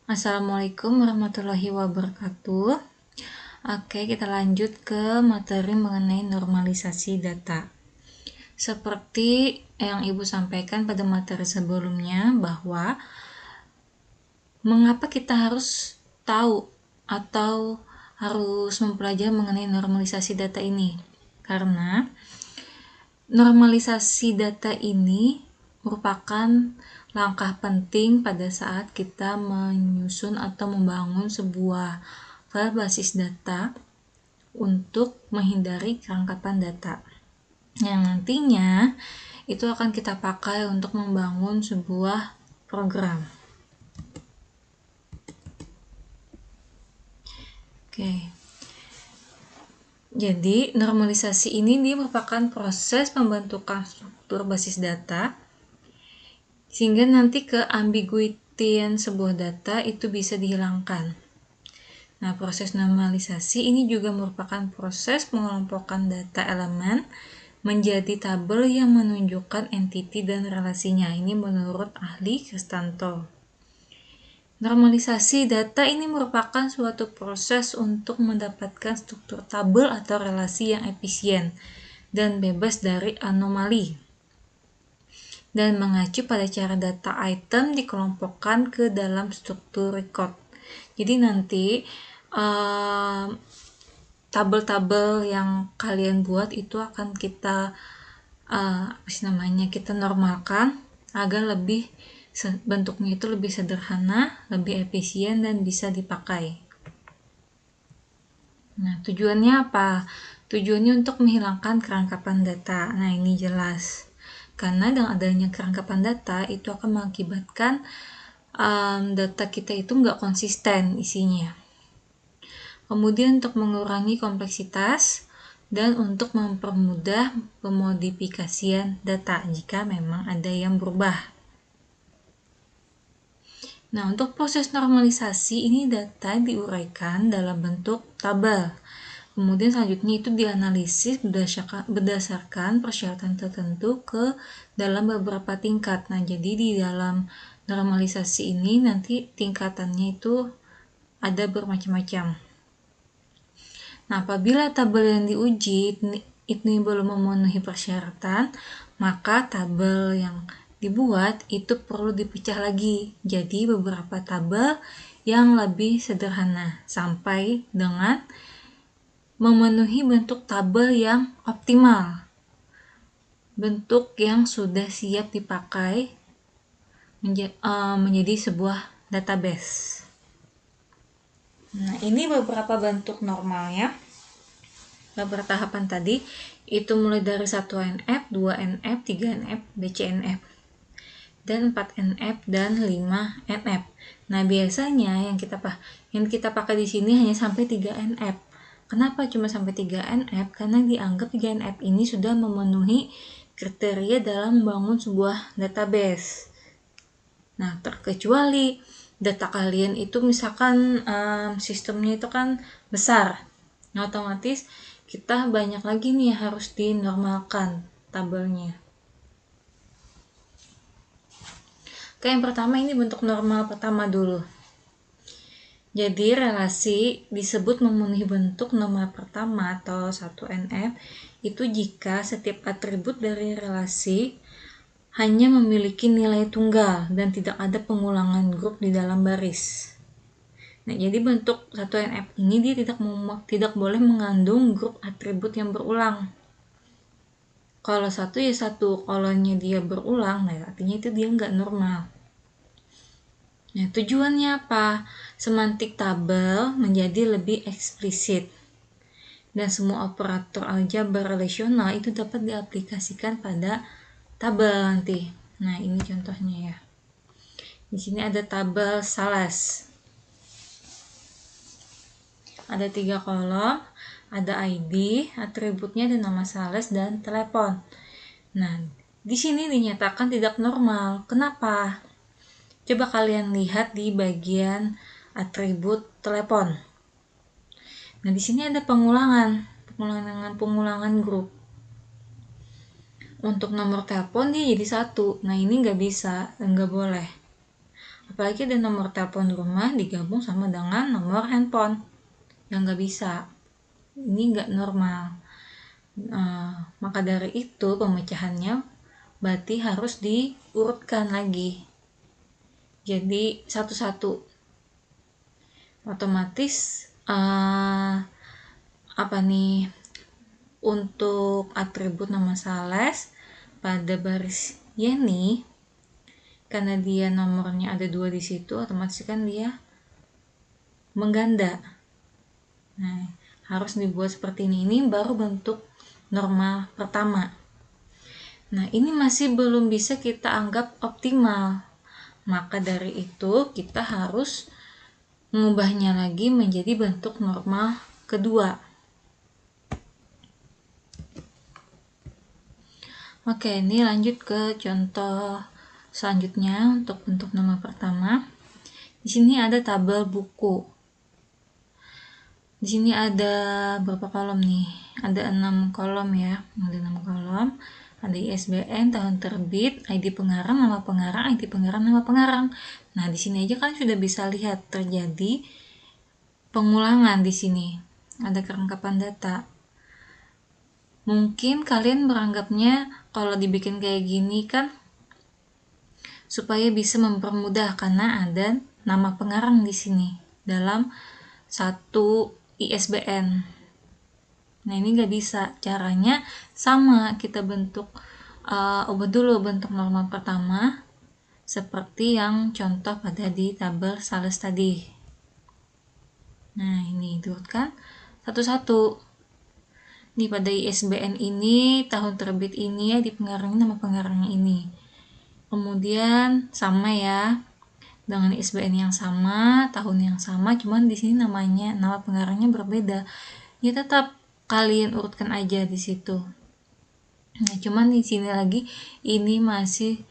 Assalamualaikum warahmatullahi wabarakatuh. Oke, kita lanjut ke materi mengenai normalisasi data. Seperti yang Ibu sampaikan pada materi sebelumnya, bahwa mengapa kita harus tahu atau harus mempelajari mengenai normalisasi data ini? Karena normalisasi data ini merupakan langkah penting pada saat kita menyusun atau membangun sebuah file basis data untuk menghindari kerangkapan data yang nantinya itu akan kita pakai untuk membangun sebuah program. Oke. Jadi, normalisasi ini merupakan proses pembentukan struktur basis data sehingga nanti keambiguitian sebuah data itu bisa dihilangkan. Nah, proses normalisasi ini juga merupakan proses pengelompokan data elemen menjadi tabel yang menunjukkan entiti dan relasinya. Ini menurut ahli Kristanto. Normalisasi data ini merupakan suatu proses untuk mendapatkan struktur tabel atau relasi yang efisien dan bebas dari anomali, dan mengacu pada cara data item dikelompokkan ke dalam struktur record. Jadi nanti tabel-tabel yang kalian buat itu akan kita kita normalkan agar bentuknya itu lebih sederhana, lebih efisien, dan bisa dipakai. Nah, tujuannya apa? Tujuannya untuk menghilangkan kerangkapan data. Nah, ini jelas. Karena dengan adanya kerangkapan data, itu akan mengakibatkan data kita itu nggak konsisten isinya. Kemudian untuk mengurangi kompleksitas dan untuk mempermudah pemodifikasian data jika memang ada yang berubah. Nah, untuk proses normalisasi ini data diuraikan dalam bentuk tabel. Kemudian selanjutnya itu dianalisis berdasarkan persyaratan tertentu ke dalam beberapa tingkat. Nah, jadi di dalam normalisasi ini nanti tingkatannya itu ada bermacam-macam. Nah, apabila tabel yang diuji ini belum memenuhi persyaratan, maka tabel yang dibuat itu perlu dipecah lagi jadi beberapa tabel yang lebih sederhana sampai dengan memenuhi bentuk tabel yang optimal, bentuk yang sudah siap dipakai menjadi sebuah database. Nah, ini beberapa bentuk normalnya. Beberapa tahapan tadi itu mulai dari 1NF, 2NF, 3NF, BCNF, dan 4NF dan 5NF. Nah, biasanya yang kita pakai di sini hanya sampai 3NF. Kenapa cuma sampai 3NF? Karena dianggap 3NF ini sudah memenuhi kriteria dalam membangun sebuah database. Nah, terkecuali data kalian itu misalkan sistemnya itu kan besar. Nah, otomatis kita banyak lagi nih harus dinormalkan tabelnya. Oke, yang pertama ini bentuk normal pertama dulu. Jadi relasi disebut memenuhi bentuk normal pertama atau 1NF itu jika setiap atribut dari relasi hanya memiliki nilai tunggal dan tidak ada pengulangan grup di dalam baris. Nah, jadi bentuk 1NF ini dia tidak boleh mengandung grup atribut yang berulang. Kalau satu ya satu, kolonnya dia berulang, nah artinya itu dia nggak normal. Nah, tujuannya apa? Semantik tabel menjadi lebih eksplisit. Dan semua operator aljabar relasional itu dapat diaplikasikan pada tabel nanti. Nah, ini contohnya ya. Di sini ada tabel sales. Ada 3 kolom, ada ID, atributnya ada nama sales dan telepon. Nah, di sini dinyatakan tidak normal. Kenapa? Coba kalian lihat di bagian atribut telepon. Nah, di sini ada pengulangan grup. Untuk nomor telepon dia jadi 1. Nah, ini nggak bisa dan nggak boleh. Apalagi ada nomor telepon rumah digabung sama dengan nomor handphone, yang nggak bisa. Ini nggak normal. Maka dari itu pemecahannya berarti harus diurutkan lagi. Jadi satu-satu. Otomatis untuk atribut nama Sales pada baris Yeni, karena dia nomornya ada 2 di situ, otomatis kan dia mengganda. Nah, harus dibuat seperti ini. Ini baru bentuk normal pertama. Nah, ini masih belum bisa kita anggap optimal. Maka dari itu kita harus mengubahnya lagi menjadi bentuk normal kedua. Oke, ini lanjut ke contoh selanjutnya untuk bentuk nama pertama. Di sini ada tabel buku. Di sini ada berapa kolom nih? Ada 6 kolom ya. Ada 6 kolom. Ada ISBN, tahun terbit, ID pengarang, nama pengarang, ID pengarang, nama pengarang. Nah, di sini aja kan sudah bisa lihat terjadi pengulangan di sini. Ada kelengkapan data. Mungkin kalian beranggapnya kalau dibikin kayak gini kan supaya bisa mempermudah karena ada nama pengarang di sini dalam satu ISBN. Nah, ini nggak bisa. Caranya sama, kita ubah dulu bentuk normal pertama seperti yang contoh pada di tabel Sales tadi. Nah, ini diurutkan satu-satu. Nih, pada ISBN ini, tahun terbit ini, di pengarangnya nama pengarangnya ini. Kemudian sama ya, dengan ISBN yang sama, tahun yang sama, cuman di sini nama pengarangnya berbeda. Ya tetap kalian urutkan aja di situ. Nah, cuman di sini lagi ini masih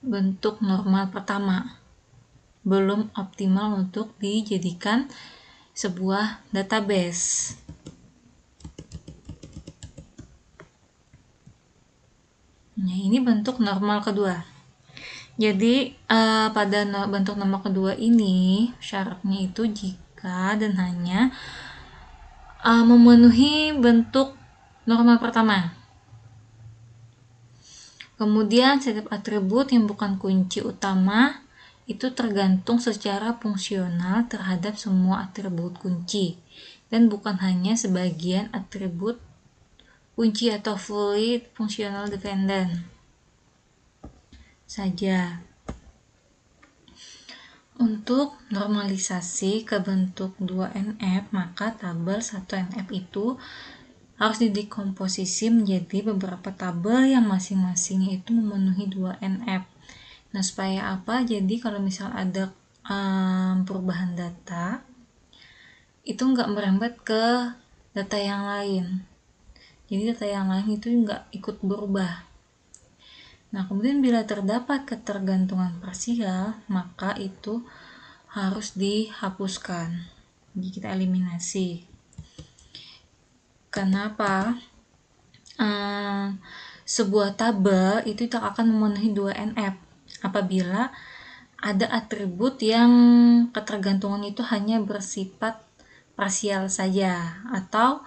bentuk normal pertama. Belum optimal untuk dijadikan sebuah database. Nah, ini bentuk normal kedua. Jadi pada bentuk nomor kedua ini syaratnya itu jika dan hanya memenuhi bentuk normal pertama. Kemudian setiap atribut yang bukan kunci utama itu tergantung secara fungsional terhadap semua atribut kunci dan bukan hanya sebagian atribut kunci atau fully functional dependent saja. Untuk normalisasi ke bentuk 2NF, maka tabel 1NF itu harus didekomposisi menjadi beberapa tabel yang masing-masingnya itu memenuhi 2NF. Nah, supaya apa? Jadi kalau misal ada perubahan data, itu nggak merembet ke data yang lain. Jadi data yang lain itu nggak ikut berubah. Nah, kemudian bila terdapat ketergantungan parsial, maka itu harus dihapuskan. Jadi kita eliminasi. Kenapa? Sebuah tabel itu tak akan memenuhi 2NF apabila ada atribut yang ketergantungan itu hanya bersifat parsial saja, atau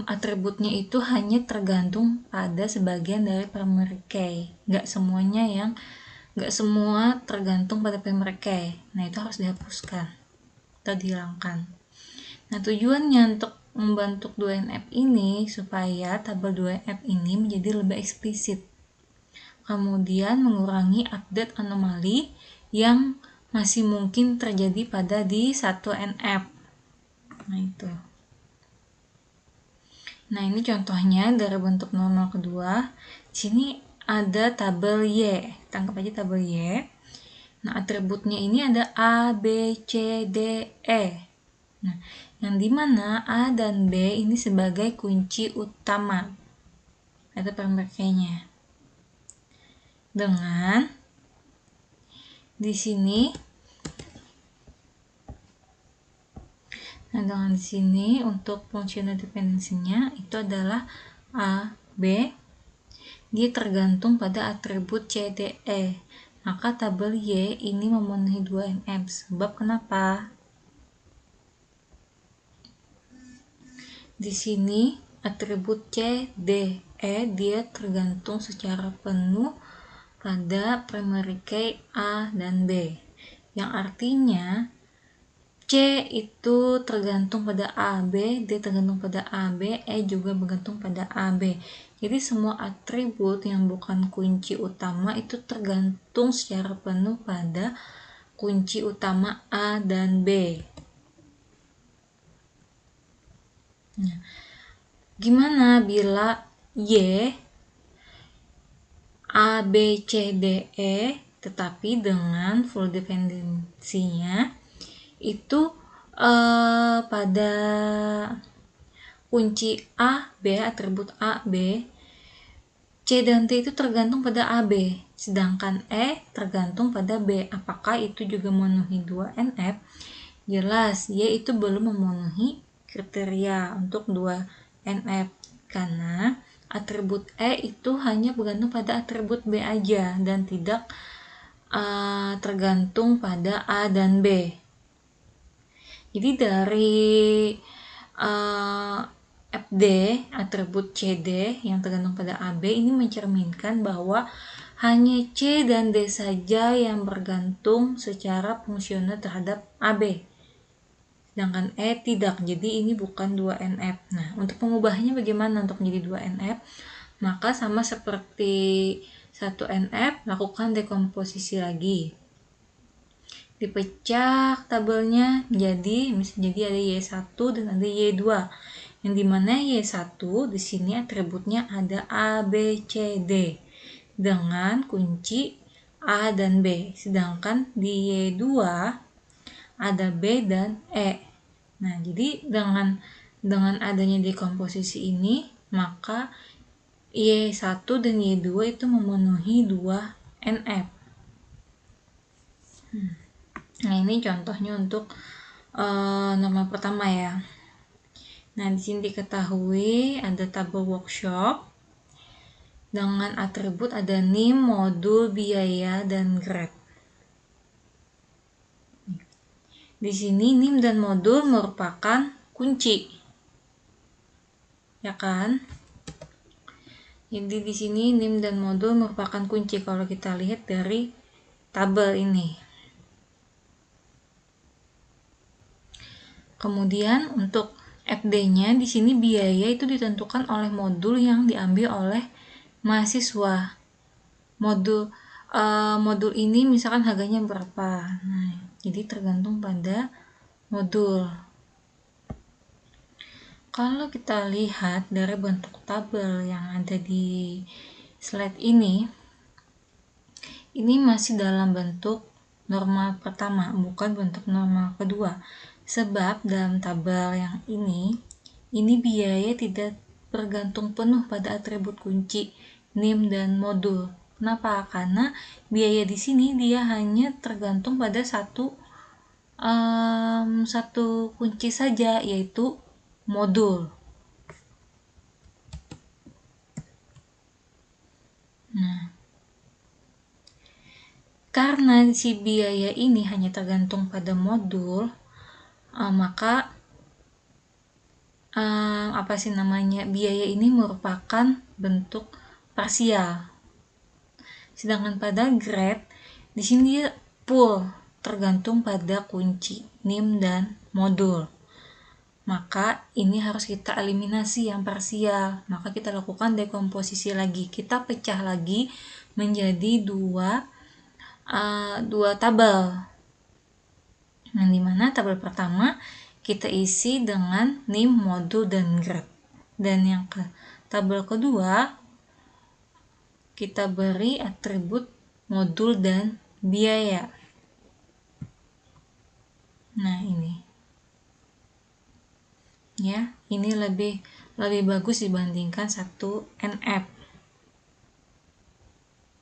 atributnya itu hanya tergantung pada sebagian dari primary key. Nggak semua tergantung pada primary key. Nah, itu harus dihapuskan atau dihilangkan. Nah, tujuannya untuk membentuk 2NF ini supaya tabel 2NF ini menjadi lebih eksplisit. Kemudian mengurangi update anomali yang masih mungkin terjadi pada di 1NF. Nah, itu. Nah, ini contohnya dari bentuk normal kedua. Di sini ada tabel Y. Tangkap aja tabel Y. Nah, atributnya ini ada A, B, C, D, E. Nah, yang dimana A dan B ini sebagai kunci utama. Itu pemakaiannya. Dengan di sini untuk functional dependency-nya itu adalah A, B. Dia tergantung pada atribut C, D, E. maka tabel Y ini memenuhi 2NF. Sebab kenapa? Di sini atribut C, D, E dia tergantung secara penuh pada primary key A dan B. Yang artinya C itu tergantung pada A, B, D tergantung pada A, B, E juga bergantung pada A, B. Jadi semua atribut yang bukan kunci utama itu tergantung secara penuh pada kunci utama A dan B. Nah, gimana bila Y, A, B, C, D, E tetapi dengan full dependensinya itu pada kunci A, B, atribut A, B, C dan D itu tergantung pada A, B, sedangkan E tergantung pada B. Apakah itu juga memenuhi 2NF? Jelas, Y itu belum memenuhi kriteria untuk 2NF karena atribut E itu hanya bergantung pada atribut B aja dan tidak tergantung pada A dan B. Jadi dari FD, atribut CD yang tergantung pada AB ini mencerminkan bahwa hanya C dan D saja yang bergantung secara fungsional terhadap AB. Sedangkan E tidak, jadi ini bukan 2NF. Nah, untuk pengubahnya bagaimana untuk menjadi 2NF? Maka sama seperti 1NF, lakukan dekomposisi lagi. Dipecah tabelnya jadi ada Y1 dan ada Y2. Yang dimana Y1 di sini atributnya ada A, B, C, D dengan kunci A dan B. Sedangkan di Y2 ada B dan E. Nah, jadi dengan adanya dekomposisi ini, maka Y1 dan Y2 itu memenuhi 2NF. Nah, ini contohnya untuk norma pertama ya. Nah, di sini diketahui ada tabel workshop dengan atribut ada NIM, modul, biaya, dan grade. Di sini NIM dan modul merupakan kunci. Ya kan? Jadi di sini NIM dan modul merupakan kunci kalau kita lihat dari tabel ini. Kemudian untuk FD-nya di sini biaya itu ditentukan oleh modul yang diambil oleh mahasiswa. Modul ini misalkan harganya berapa. Nah, jadi tergantung pada modul. Kalau kita lihat dari bentuk tabel yang ada di slide ini masih dalam bentuk normal pertama, bukan bentuk normal kedua. Sebab dalam tabel yang ini biaya tidak bergantung penuh pada atribut kunci NIM dan modul. Kenapa? Karena biaya di sini dia hanya tergantung pada satu kunci saja, yaitu modul. Nah, karena si biaya ini hanya tergantung pada modul, maka biaya ini merupakan bentuk parsial. Sedangkan pada grade di sini dia full tergantung pada kunci NIM dan modul. Maka ini harus kita eliminasi yang parsial. Maka kita lakukan dekomposisi lagi. Kita pecah lagi menjadi dua tabel. Yang dimana tabel pertama kita isi dengan NIM, modul, dan grade. Dan yang tabel kedua kita beri atribut modul dan biaya. Nah, ini. Ya, ini lebih bagus dibandingkan 1NF.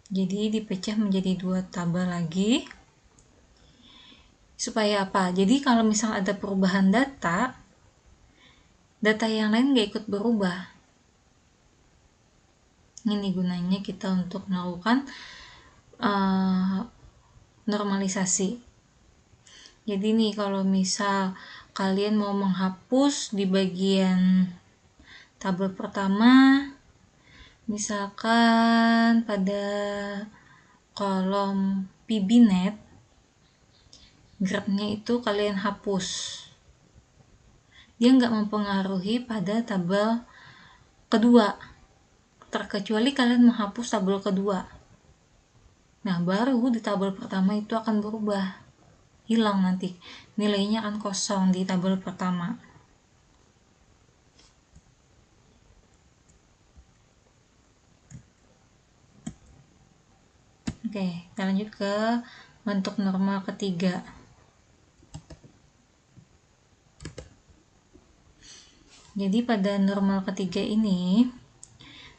Jadi dipecah menjadi dua tabel lagi. Supaya apa? Jadi kalau misal ada perubahan data yang lain gak ikut berubah. Ini gunanya kita untuk melakukan normalisasi. Jadi nih kalau misal kalian mau menghapus di bagian tabel pertama, misalkan pada kolom PBNet, grafnya itu kalian hapus. Dia nggak mempengaruhi pada tabel kedua, terkecuali kalian menghapus tabel kedua. Nah, baru di tabel pertama itu akan berubah, hilang nanti. Nilainya akan kosong di tabel pertama. Oke, kita lanjut ke bentuk normal ketiga. Jadi pada normal ketiga ini,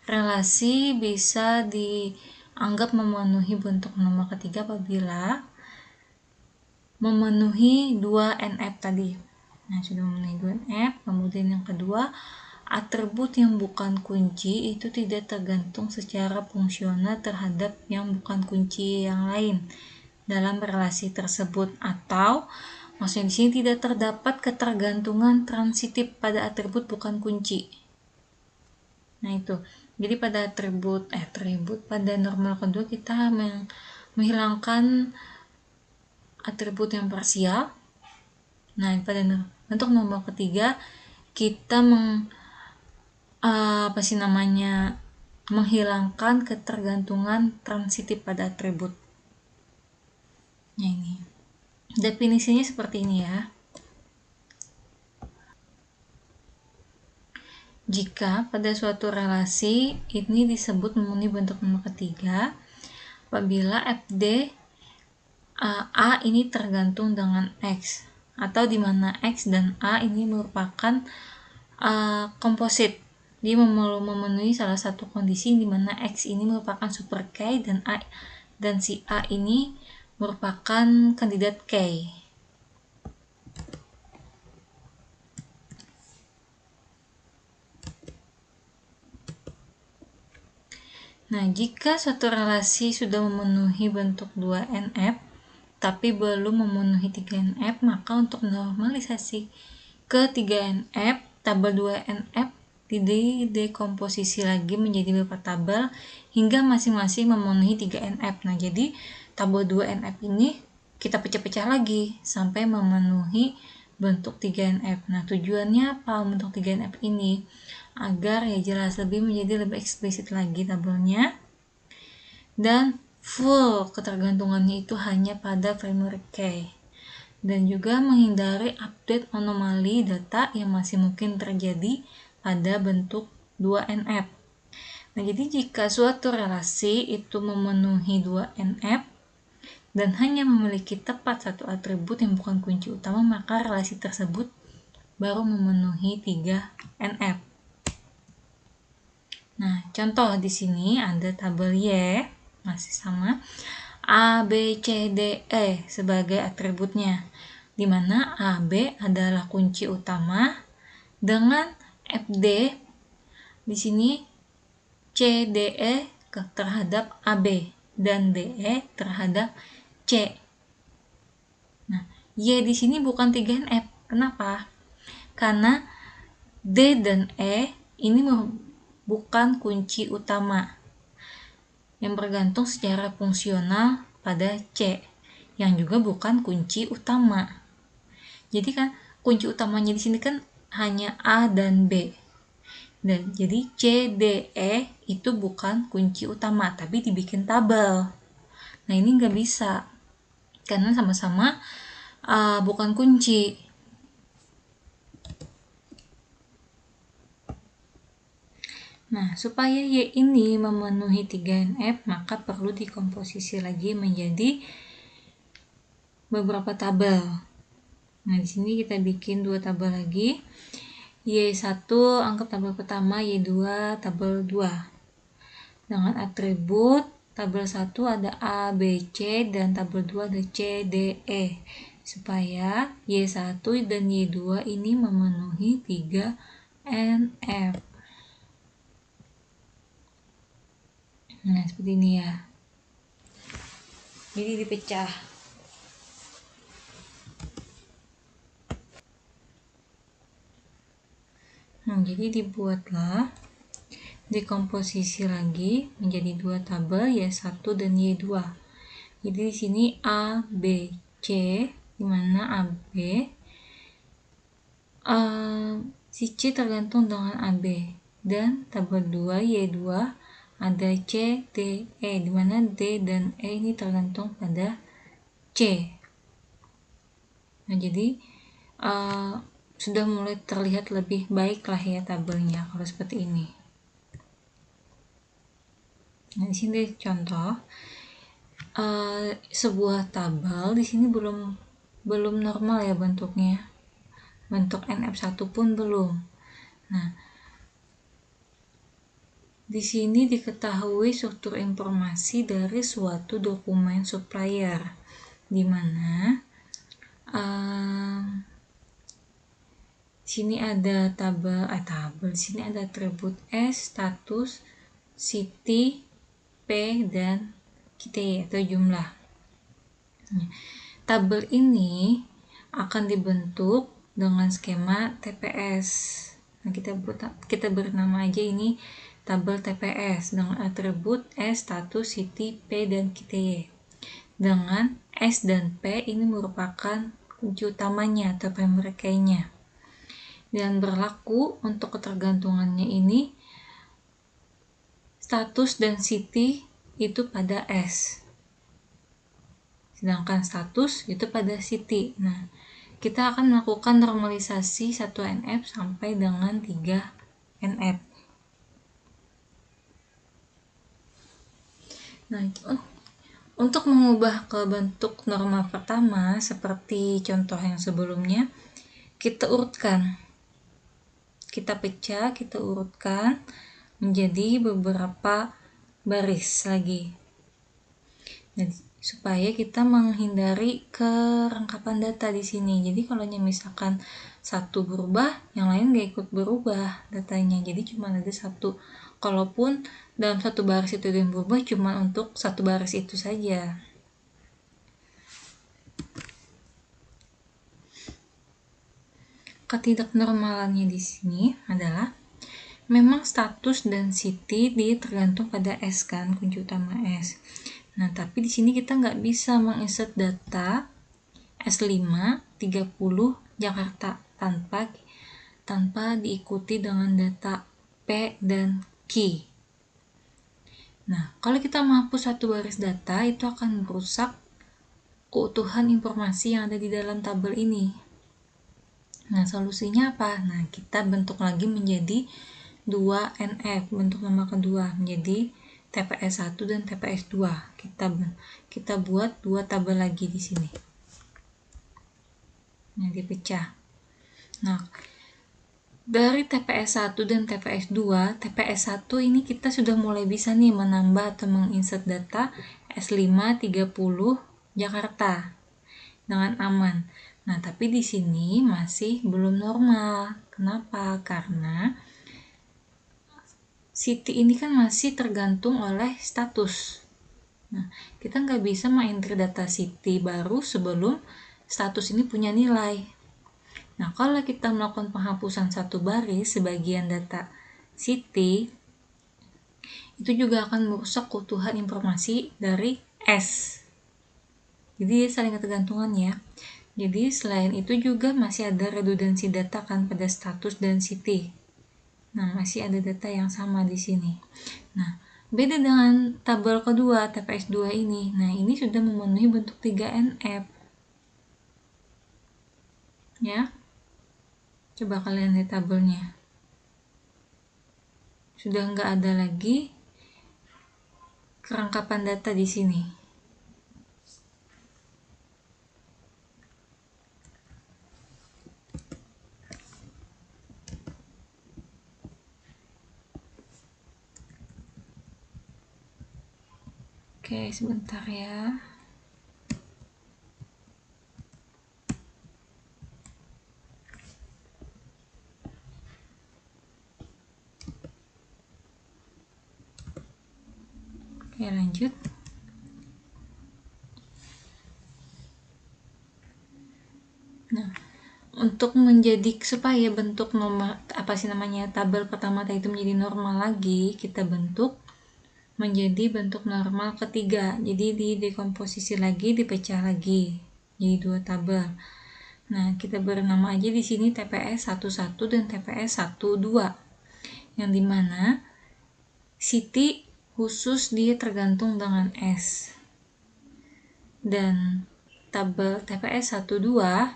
relasi bisa dianggap memenuhi bentuk normal ketiga apabila memenuhi 2 NF tadi. Nah, sudah memenuhi 2 NF, kemudian yang kedua, atribut yang bukan kunci itu tidak tergantung secara fungsional terhadap yang bukan kunci yang lain dalam relasi tersebut, atau maksudnya di sini tidak terdapat ketergantungan transitif pada atribut bukan kunci. Nah, itu. Jadi pada atribut pada normal kedua kita menghilangkan atribut yang parsial. Nah, pada bentuk normal ketiga kita menghilangkan ketergantungan transitif pada atribut. Nah, ini definisinya seperti ini ya. Jika pada suatu relasi ini disebut memenuhi bentuk normal ketiga apabila FD A ini tergantung dengan X, atau di mana X dan A ini merupakan komposit. Dia memenuhi salah satu kondisi di mana X ini merupakan super K dan si A ini merupakan kandidat K. Nah, jika suatu relasi sudah memenuhi bentuk 2NF tapi belum memenuhi 3NF, maka untuk normalisasi ke 3NF, tabel 2NF didekomposisi lagi menjadi beberapa tabel hingga masing-masing memenuhi 3NF. Nah, jadi tabel 2NF ini kita pecah-pecah lagi sampai memenuhi bentuk 3NF. Nah, tujuannya apa bentuk 3NF ini? Agar ya jelas menjadi lebih eksplisit lagi tabelnya, dan full ketergantungannya itu hanya pada primary key, dan juga menghindari update anomali data yang masih mungkin terjadi pada bentuk 2NF. Nah, jadi jika suatu relasi itu memenuhi 2NF dan hanya memiliki tepat satu atribut yang bukan kunci utama, maka relasi tersebut baru memenuhi 3NF. Nah, contoh di sini ada tabel Y, masih sama, A, B, C, D, E sebagai atributnya, di mana A, B adalah kunci utama dengan FD di sini C, D, E terhadap AB dan DE terhadap C. Nah, Y di sini bukan 3NF. Kenapa? Karena D dan E ini bukan kunci utama yang bergantung secara fungsional pada C, yang juga bukan kunci utama. Jadi kan kunci utamanya di sini kan hanya A dan B. Dan jadi C, D, E itu bukan kunci utama, tapi dibikin tabel. Nah, ini nggak bisa karena sama-sama bukan kunci. Nah, supaya Y ini memenuhi 3NF, maka perlu dikomposisi lagi menjadi beberapa tabel. Nah, di sini kita bikin 2 tabel lagi. Y1 anggap tabel pertama, Y2 tabel 2. Dengan atribut tabel 1 ada A, B, C, dan tabel 2 ada C, D, E. Supaya Y1 dan Y2 ini memenuhi 3NF. Nah, seperti ini ya. jadi dipecah. Jadi dibuatlah dekomposisi lagi menjadi dua tabel, Y1 dan Y2. Jadi di sini A, B, C, di mana AB si C tergantung dengan AB, dan tabel 2 Y2 ada C, D, E, di mana D dan E ini tergantung pada C. Nah, jadi sudah mulai terlihat lebih baik lah ya tabelnya kalau seperti ini. Nah, di sini contoh sebuah tabel, di sini belum normal ya bentuknya. Bentuk NF1 pun belum. Nah, di sini diketahui struktur informasi dari suatu dokumen supplier, di mana sini ada tabel, di sini ada atribut S, status, city, P, dan QT atau jumlah. Tabel ini akan dibentuk dengan skema TPS. Nah, kita bernama aja ini tabel TPS dengan atribut S, status, city, P, dan QT. Dengan S dan P ini merupakan kunci utamanya atau primary key-nya. Dan berlaku untuk ketergantungannya ini status dan city itu pada S, sedangkan status itu pada city. Nah, kita akan melakukan normalisasi 1NF sampai dengan 3NF. Nah, untuk mengubah ke bentuk normal pertama seperti contoh yang sebelumnya, kita urutkan. Kita pecah, kita urutkan menjadi beberapa baris lagi. Jadi, supaya kita menghindari kerangkapan data di sini. Jadi kalau misalkan satu berubah, yang lain gak ikut berubah datanya. Jadi cuma ada satu. Kalaupun dalam satu baris itu yang berubah, cuma untuk satu baris itu saja. Ketidaknormalannya di sini adalah memang status dan city dia tergantung pada S kan, kunci utama S. Nah, tapi di sini kita nggak bisa menginsert data S5 30 Jakarta tanpa diikuti dengan data P dan Q. Nah, kalau kita menghapus satu baris data, itu akan merusak keutuhan informasi yang ada di dalam tabel ini. Nah, solusinya apa? Nah, kita bentuk lagi menjadi 2NF, bentuk nama kedua menjadi TPS 1 dan TPS 2. Kita buat dua tabel lagi di sini. Nah, dipecah. Nah, dari TPS 1 dan TPS 2, TPS 1 ini kita sudah mulai bisa nih menambah atau menginsert data S5 30 Jakarta dengan aman. Nah, tapi di sini masih belum normal. Kenapa? Karena city ini kan masih tergantung oleh status. Nah, kita nggak bisa mengintri data city baru sebelum status ini punya nilai. Nah, kalau kita melakukan penghapusan satu baris sebagian data city, itu juga akan merusak keutuhan informasi dari S. Jadi saling ketergantungan ya. Jadi selain itu juga masih ada redundansi data kan pada status dan city. Nah, masih ada data yang sama di sini. Nah, beda dengan tabel kedua TPS 2 ini. Nah, ini sudah memenuhi bentuk 3NF. Ya. Coba kalian lihat tabelnya. Sudah nggak ada lagi kerangkapan data di sini. Oke, sebentar ya. Oke, lanjut. untuk supaya bentuk nomor tabel pertama tadi itu menjadi normal lagi, kita bentuk menjadi bentuk normal ketiga. Jadi didekomposisi lagi, dipecah lagi jadi 2 tabel. Nah, kita beri nama aja di sini TPS 11 dan TPS 12. Yang dimana Siti khusus dia tergantung dengan S. Dan tabel TPS 12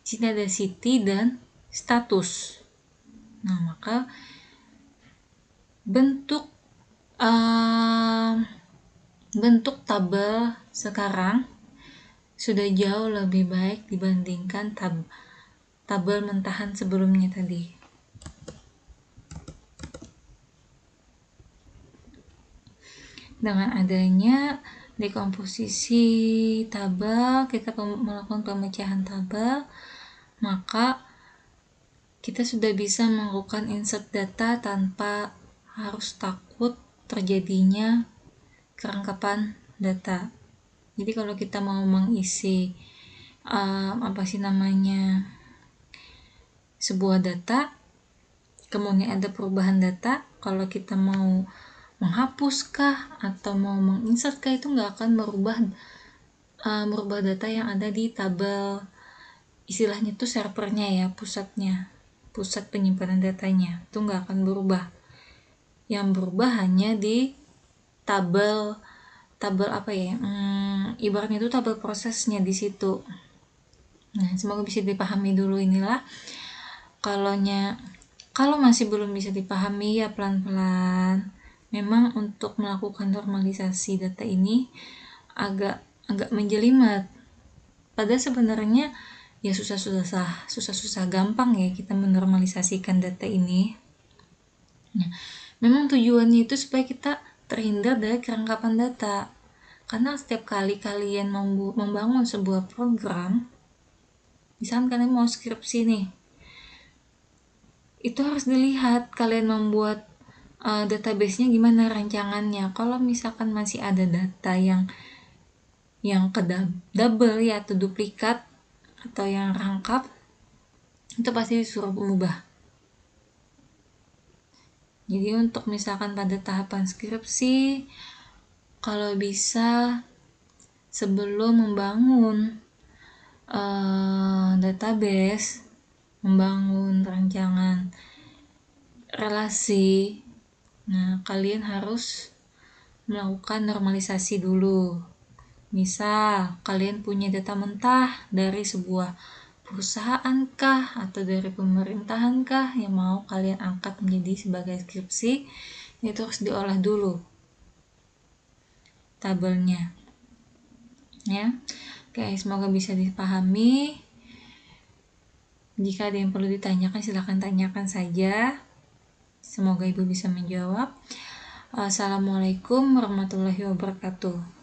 sini ada Siti dan status. Nah, maka bentuk tabel sekarang sudah jauh lebih baik dibandingkan tabel mentahan sebelumnya tadi. Dengan adanya dekomposisi tabel, kita melakukan pemecahan tabel, maka kita sudah bisa melakukan insert data tanpa harus takut terjadinya kerangkapan data. Jadi kalau kita mau mengisi sebuah data, kemudian ada perubahan data, kalau kita mau menghapuskah atau mau menginsertkah, itu nggak akan merubah data yang ada di tabel, istilahnya itu servernya ya, pusat penyimpanan datanya, itu nggak akan berubah. Yang berubah hanya di tabel ibaratnya itu tabel prosesnya di situ. Nah, semoga bisa dipahami dulu inilah. Kalau masih belum bisa dipahami ya pelan-pelan. Memang untuk melakukan normalisasi data ini agak menjelimet. Padahal sebenarnya ya susah-susah gampang ya kita menormalisasikan data ini. Nah, memang tujuannya itu supaya kita terhindar dari kerangkapan data. Karena setiap kali kalian membangun sebuah program, misalkan kalian mau skripsi nih, itu harus dilihat kalian membuat database-nya gimana rancangannya. Kalau misalkan masih ada data yang double ya, atau duplikat atau yang rangkap, itu pasti disuruh mengubah. Jadi untuk misalkan pada tahapan skripsi, kalau bisa sebelum membangun database, membangun rancangan relasi, nah kalian harus melakukan normalisasi dulu. Misal kalian punya data mentah dari sebuah perusahaan kah atau dari pemerintahan kah yang mau kalian angkat menjadi sebagai skripsi, itu harus diolah dulu tabelnya ya. Oke, semoga bisa dipahami. Jika ada yang perlu ditanyakan silahkan tanyakan saja, semoga ibu bisa menjawab. Assalamualaikum warahmatullahi wabarakatuh.